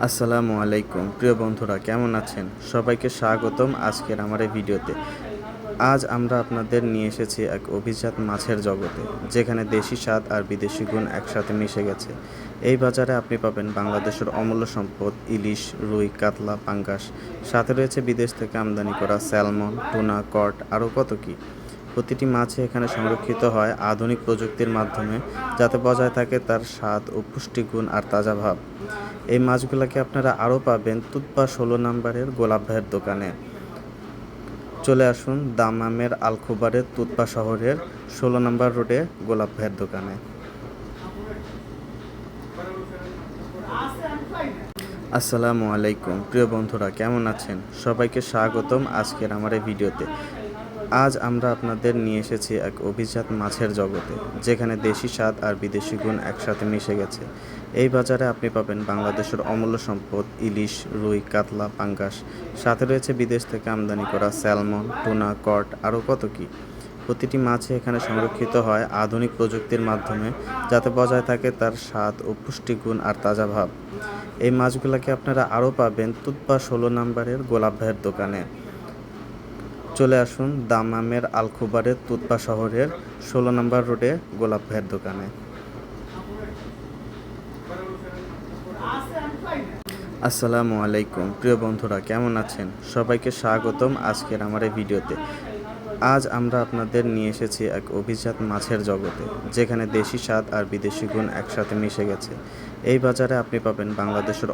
আসসালামু আলাইকুম প্রিয় বন্ধুরা, কেমন আছেন? সবাইকে স্বাগতম আজকের আমার এই ভিডিওতে। আজ আমরা আপনাদের নিয়ে এসেছি এক অভিজাত মাছের জগতে, যেখানে দেশি স্বাদ আর বিদেশি গুণ একসাথে মিশে গেছে। এই বাজারে আপনি পাবেন বাংলাদেশের অমূল্য সম্পদ ইলিশ, রুই, কাতলা, পাঙ্গাস। সাথে রয়েছে বিদেশ থেকে আমদানি করা স্যালমন, টুনা, কড, আরও কত কী। প্রতিটি মাছই এখানে সংরক্ষিত হয় আধুনিক প্রযুক্তির মাধ্যমে, যাতে বজায় থাকে তার স্বাদ ও পুষ্টিগুণ আর তাজা ভাব। এই মাছগুলোকে আপনারা আরও পাবেন তুৎপা 16 নম্বরের গোলাপ ভাইয়ের দোকানে। চলে আসুন দামামের আলখোবারের তুৎপা শহরের 16 নম্বর রোডে গোলাপ ভাইয়ের দোকানে। আসসালামু আলাইকুম প্রিয় বন্ধুরা, কেমন আছেন? সবাইকে স্বাগতম আজকের আমার এই ভিডিওতে। আজ আমরা আপনাদের নিয়ে এসেছি এক অভিজাত মাছের জগতে, যেখানে দেশি স্বাদ আর বিদেশি গুণ একসাথে মিশে গেছে। এই বাজারে আপনি পাবেন বাংলাদেশের অমূল্য সম্পদ ইলিশ, রুই, কাতলা, পাঙ্গাস। সাথে রয়েছে বিদেশ থেকে আমদানি করা স্যালমন, টুনা, কড, আরও কত কী। প্রতিটি মাছই এখানে সংরক্ষিত হয় আধুনিক প্রযুক্তির মাধ্যমে, যাতে বজায় থাকে তার স্বাদ ও পুষ্টিগুণ আর তাজা ভাব। এই মাছগুলোকে আপনারা আরও পাবেন তুৎপা 16 নম্বরের গোলাপ ভাইয়ের দোকানে। চলে আসুন দামামের আলখোবারের তুৎপা শহরের 16 নম্বর রোডে গোলাপ ভাইয়ের দোকানে। আসসালামু আলাইকুম প্রিয় বন্ধুরা, কেমন আছেন? সবাইকে স্বাগতম আজকের আমার এই ভিডিওতে। আজ আমরা আপনাদের নিয়ে এসেছি এক অভিজাত মাছের জগতে, যেখানে দেশি স্বাদ আর বিদেশি গুণ একসাথে মিশে গেছে। এই বাজারে আপনি পাবেন বাংলাদেশের